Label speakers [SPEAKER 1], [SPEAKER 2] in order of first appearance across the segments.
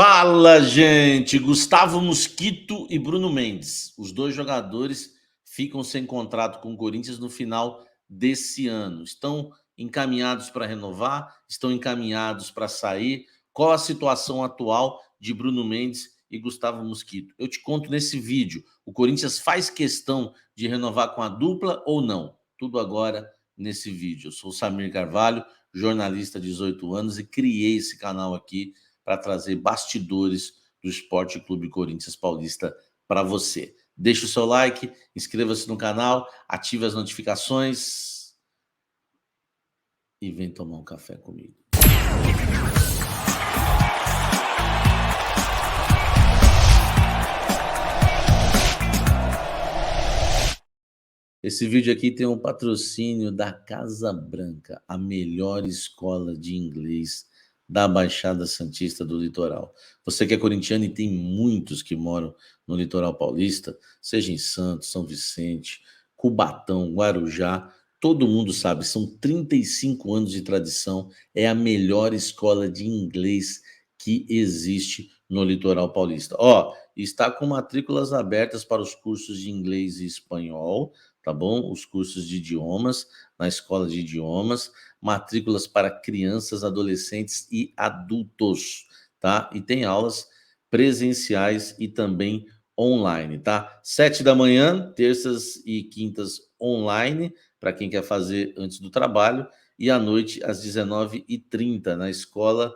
[SPEAKER 1] Fala, gente! Gustavo Mosquito e Bruno Mendes. Os dois jogadores ficam sem contrato com o Corinthians no final desse ano. Estão encaminhados para renovar? Estão encaminhados para sair? Qual a situação atual de Bruno Mendes e Gustavo Mosquito? Eu te conto nesse vídeo. O Corinthians faz questão de renovar com a dupla ou não? Tudo agora nesse vídeo. Eu sou o Samir Carvalho, jornalista de 18 anos e criei esse canal aqui para trazer bastidores do Esporte Clube Corinthians Paulista para você. Deixe o seu like, inscreva-se no canal, ative as notificações e vem tomar um café comigo. Esse vídeo aqui tem um patrocínio da Casa Branca, a melhor escola de inglês da Baixada Santista do Litoral. Você que é corintiano e tem muitos que moram no Litoral Paulista, seja em Santos, São Vicente, Cubatão, Guarujá, todo mundo sabe, são 35 anos de tradição, é a melhor escola de inglês que existe no Litoral Paulista. Está com matrículas abertas para os cursos de inglês e espanhol, tá bom? Os cursos de idiomas, na escola de idiomas, matrículas para crianças, adolescentes e adultos, tá? E tem aulas presenciais e também online, tá? 7 da manhã, terças e quintas online, para quem quer fazer antes do trabalho, e à noite, às 19h30, na escola,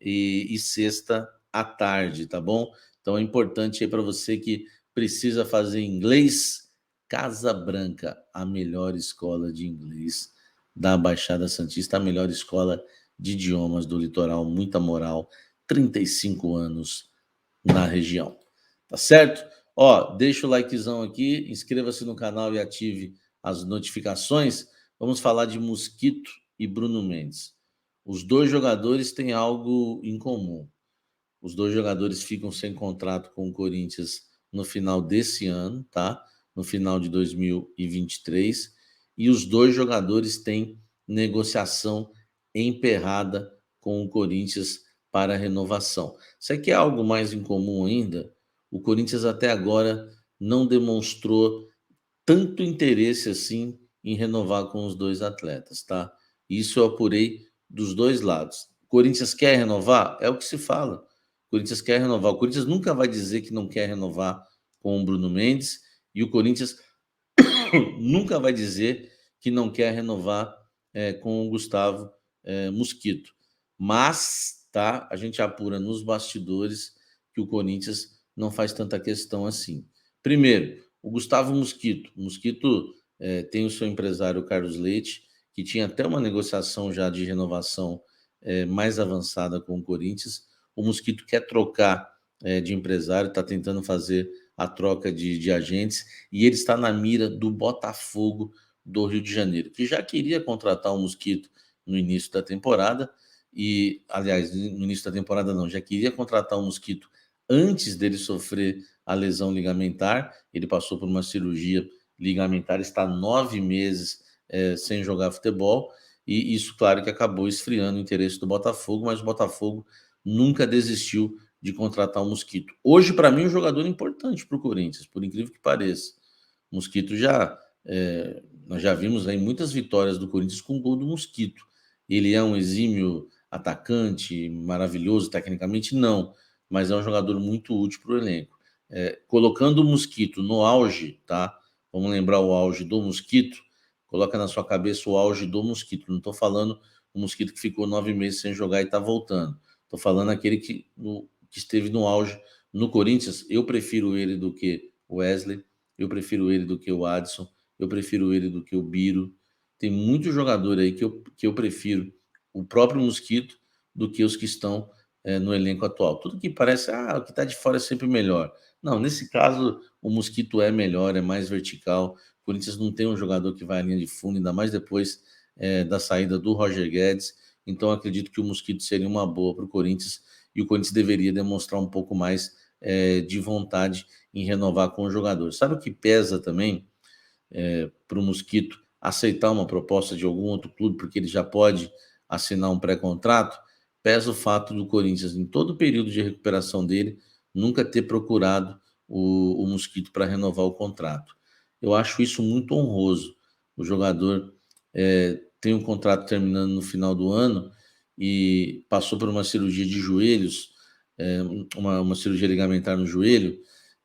[SPEAKER 1] e sexta à tarde, tá bom? Então é importante aí para você que precisa fazer inglês, Casa Branca, a melhor escola de inglês da Baixada Santista, a melhor escola de idiomas do litoral, muita moral, 35 anos na região. Tá certo? Deixa o likezão aqui, inscreva-se no canal e ative as notificações. Vamos falar de Mosquito e Bruno Mendes. Os dois jogadores têm algo em comum. Os dois jogadores ficam sem contrato com o Corinthians no final desse ano, tá? No final de 2023. E os dois jogadores têm negociação emperrada com o Corinthians para renovação. Isso aqui é algo mais incomum ainda. O Corinthians até agora não demonstrou tanto interesse assim em renovar com os dois atletas, tá? Isso eu apurei dos dois lados. O Corinthians quer renovar? É o que se fala. O Corinthians quer renovar. O Corinthians nunca vai dizer que não quer renovar com o Bruno Mendes e o Corinthians nunca vai dizer que não quer renovar com o Gustavo Mosquito. Mas, tá, a gente apura nos bastidores que o Corinthians não faz tanta questão assim. Primeiro, o Gustavo Mosquito. Mosquito tem o seu empresário Carlos Leite, que tinha até uma negociação já de renovação mais avançada com o Corinthians. O Mosquito quer trocar de empresário, está tentando fazer a troca de agentes, e ele está na mira do Botafogo do Rio de Janeiro, que já queria contratar o Mosquito no início da temporada, aliás, no início da temporada não, já queria contratar o Mosquito antes dele sofrer a lesão ligamentar. Ele passou por uma cirurgia ligamentar, está 9 meses sem jogar futebol, e isso, claro, que acabou esfriando o interesse do Botafogo, mas o Botafogo nunca desistiu de contratar o Mosquito. Hoje, para mim, é um jogador importante para o Corinthians, por incrível que pareça. O Mosquito nós já vimos aí muitas vitórias do Corinthians com o gol do Mosquito. Ele é um exímio atacante, maravilhoso tecnicamente? Não, mas é um jogador muito útil para o elenco. Colocando o Mosquito no auge, tá? Vamos lembrar o auge do Mosquito? Coloca na sua cabeça o auge do Mosquito. Não estou falando o Mosquito que ficou 9 meses sem jogar e está voltando. Estou falando aquele que esteve no auge no Corinthians. Eu prefiro ele do que o Wesley, eu prefiro ele do que o Adson, eu prefiro ele do que o Biro. Tem muito jogador aí que eu prefiro o próprio Mosquito do que os que estão no elenco atual. Tudo que parece, o que está de fora é sempre melhor. Não, nesse caso, o Mosquito é melhor, é mais vertical. O Corinthians não tem um jogador que vai à linha de fundo, ainda mais depois da saída do Roger Guedes. Então, acredito que o Mosquito seria uma boa para o Corinthians, e o Corinthians deveria demonstrar um pouco mais de vontade em renovar com o jogador. Sabe o que pesa também para o Mosquito aceitar uma proposta de algum outro clube, porque ele já pode assinar um pré-contrato? pesa o fato do Corinthians, em todo o período de recuperação dele, nunca ter procurado o Mosquito para renovar o contrato. Eu acho isso muito honroso. O jogador tem um contrato terminando no final do ano e passou por uma cirurgia de joelhos, uma cirurgia ligamentar no joelho,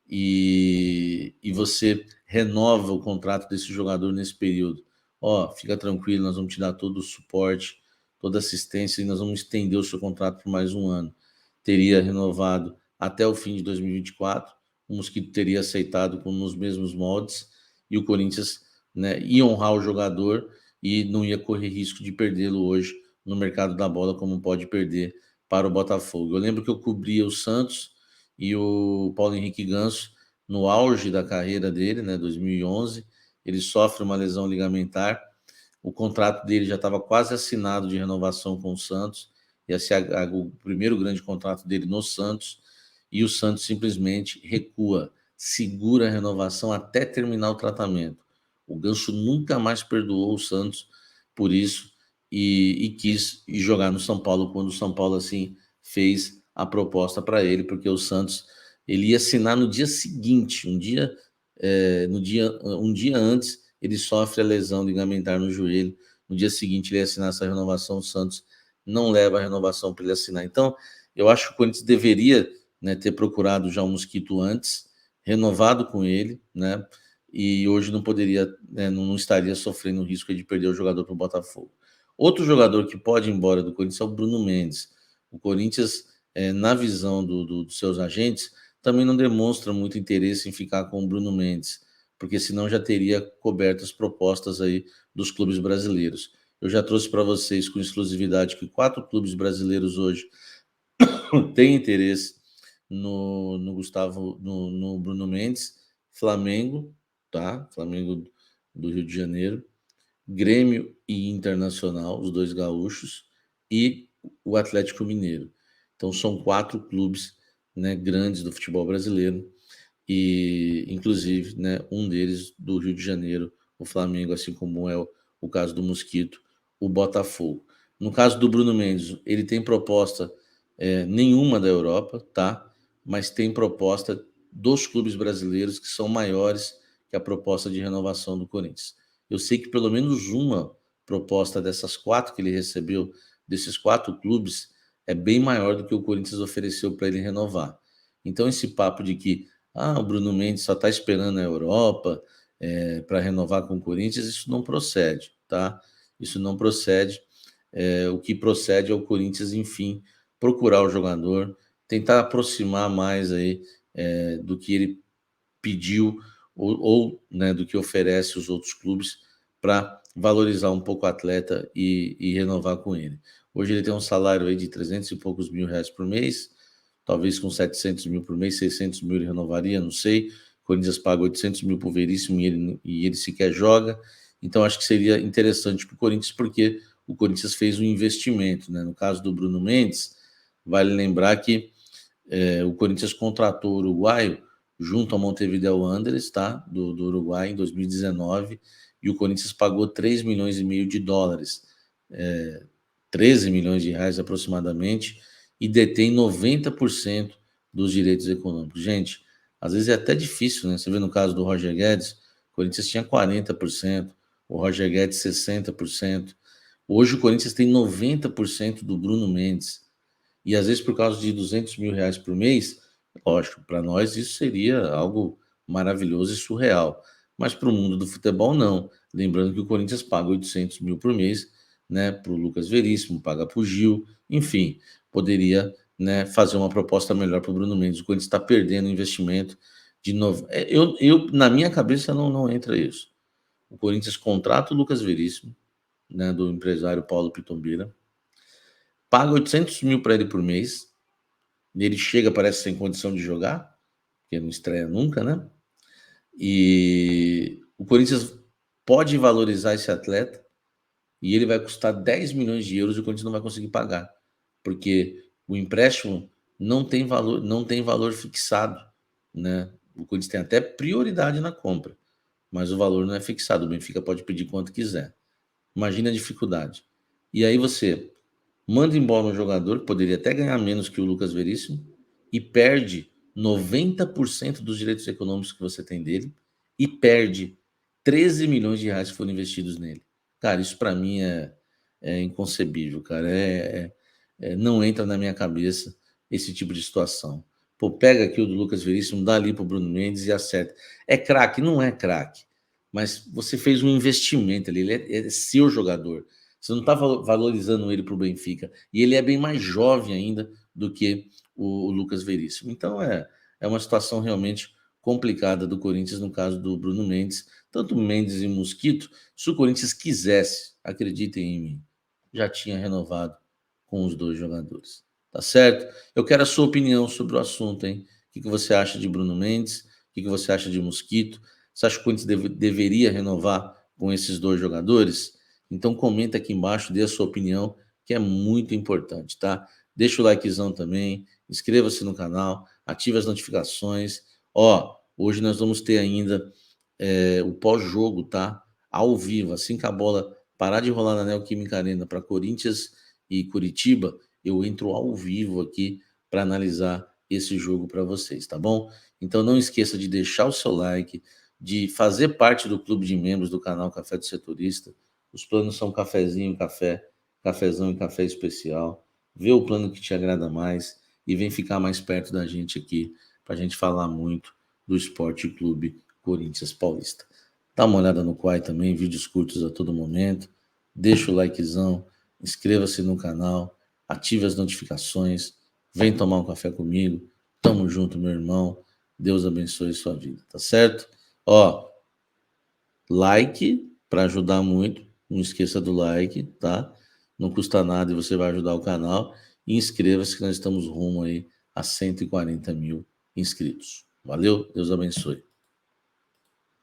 [SPEAKER 1] e você renova o contrato desse jogador nesse período. Ó, fica tranquilo, nós vamos te dar todo o suporte, toda a assistência e nós vamos estender o seu contrato por mais um ano. Teria renovado até o fim de 2024, o Mosquito teria aceitado nos mesmos moldes e o Corinthians, né, ia honrar o jogador e não ia correr risco de perdê-lo hoje no mercado da bola, como pode perder para o Botafogo. Eu lembro que eu cobria o Santos e o Paulo Henrique Ganso no auge da carreira dele, né, 2011, ele sofre uma lesão ligamentar, o contrato dele já estava quase assinado de renovação com o Santos, ia ser o primeiro grande contrato dele no Santos, e o Santos simplesmente recua, segura a renovação até terminar o tratamento. O Ganso nunca mais perdoou o Santos por isso e quis ir jogar no São Paulo quando o São Paulo assim fez a proposta para ele, porque o Santos ele ia assinar no dia seguinte, um dia antes ele sofre a lesão ligamentar no joelho. No dia seguinte ele ia assinar essa renovação, o Santos não leva a renovação para ele assinar. Então, eu acho que o Corinthians deveria, né, ter procurado já o Mosquito antes, renovado com ele, né? E hoje não poderia, né, não estaria sofrendo o risco de perder o jogador para o Botafogo. Outro jogador que pode ir embora do Corinthians é o Bruno Mendes. O Corinthians, na visão dos seus agentes, também não demonstra muito interesse em ficar com o Bruno Mendes, porque senão já teria coberto as propostas aí dos clubes brasileiros. Eu já trouxe para vocês com exclusividade que 4 clubes brasileiros hoje têm interesse no Bruno Mendes: Flamengo, tá? Flamengo do Rio de Janeiro, Grêmio e Internacional, os dois gaúchos, e o Atlético Mineiro. Então são 4 clubes, né, grandes do futebol brasileiro e inclusive, né, um deles do Rio de Janeiro, o Flamengo, assim como é o caso do Mosquito, o Botafogo. No caso do Bruno Mendes, ele tem proposta nenhuma da Europa, tá? Mas tem proposta dos clubes brasileiros que são maiores que a proposta de renovação do Corinthians. Eu sei que pelo menos uma proposta dessas 4 que ele recebeu, desses 4 clubes, é bem maior do que o Corinthians ofereceu para ele renovar. Então, esse papo de que o Bruno Mendes só está esperando a Europa para renovar com o Corinthians, isso não procede, tá? Isso não procede. O que procede é o Corinthians, enfim, procurar o jogador, tentar aproximar mais aí do que ele pediu ou né, do que oferece os outros clubes para valorizar um pouco o atleta e renovar com ele. Hoje ele tem um salário aí de 300 e poucos mil reais por mês, talvez com 700 mil por mês, 600 mil ele renovaria, não sei. O Corinthians paga 800 mil por Veríssimo e ele sequer joga. Então acho que seria interessante para o Corinthians, porque o Corinthians fez um investimento, né? No caso do Bruno Mendes, vale lembrar que o Corinthians contratou o uruguaio junto ao Montevideo Wanderers, tá? Do Uruguai em 2019, e o Corinthians pagou 3 milhões e meio de dólares, 13 milhões de reais aproximadamente, e detém 90% dos direitos econômicos. Gente, às vezes é até difícil, né? Você vê no caso do Roger Guedes, o Corinthians tinha 40%, o Roger Guedes 60%. Hoje o Corinthians tem 90% do Bruno Mendes. E às vezes por causa de 200 mil reais por mês, lógico, para nós isso seria algo maravilhoso e surreal. Mas para o mundo do futebol, não. Lembrando que o Corinthians paga 800 mil por mês, né, para o Lucas Veríssimo, paga para o Gil, enfim, poderia, né, fazer uma proposta melhor para o Bruno Mendes. O Corinthians está perdendo investimento de novo. Na minha cabeça não entra isso. O Corinthians contrata o Lucas Veríssimo, né, do empresário Paulo Pitombeira, paga 800 mil para ele por mês, e ele chega, parece sem condição de jogar, porque não estreia nunca, né? E o Corinthians pode valorizar esse atleta e ele vai custar 10 milhões de euros e o Corinthians não vai conseguir pagar, porque o empréstimo não tem valor fixado, né? O Corinthians tem até prioridade na compra, mas o valor não é fixado. O Benfica pode pedir quanto quiser. Imagina a dificuldade. E aí você manda embora um jogador que poderia até ganhar menos que o Lucas Veríssimo e perde 90% dos direitos econômicos que você tem dele e perde 13 milhões de reais que foram investidos nele. Cara, isso para mim é inconcebível, cara. Não entra na minha cabeça esse tipo de situação. Pô, pega aqui o do Lucas Veríssimo, dá ali pro Bruno Mendes e acerta. É craque? Não é craque. Mas você fez um investimento ali, ele é seu jogador. Você não está valorizando ele para o Benfica. E ele é bem mais jovem ainda do que o Lucas Veríssimo. Então é uma situação realmente complicada do Corinthians no caso do Bruno Mendes. Tanto Mendes e Mosquito, se o Corinthians quisesse, acreditem em mim, já tinha renovado com os dois jogadores. Tá certo? Eu quero a sua opinião sobre o assunto, hein? O que você acha de Bruno Mendes? O que você acha de Mosquito? Você acha que o Corinthians deveria renovar com esses dois jogadores? Então comenta aqui embaixo, dê a sua opinião, que é muito importante, tá? Deixa o likezão também, inscreva-se no canal, ative as notificações. Ó, hoje nós vamos ter ainda o pós-jogo, tá? Ao vivo, assim que a bola parar de rolar na Neoquímica Arena para Corinthians e Curitiba, eu entro ao vivo aqui para analisar esse jogo para vocês, tá bom? Então não esqueça de deixar o seu like, de fazer parte do clube de membros do canal Café do Setorista. Os planos são cafezinho, café, cafezão e café especial. Vê o plano que te agrada mais e vem ficar mais perto da gente aqui para a gente falar muito do Esporte Clube Corinthians Paulista. Dá uma olhada no Quai também, vídeos curtos a todo momento. Deixa o likezão, inscreva-se no canal, ative as notificações, vem tomar um café comigo. Tamo junto, meu irmão. Deus abençoe sua vida, tá certo? Ó, like para ajudar muito. Não esqueça do like, tá? Não custa nada e você vai ajudar o canal. E inscreva-se que nós estamos rumo aí a 140 mil inscritos. Valeu, Deus abençoe.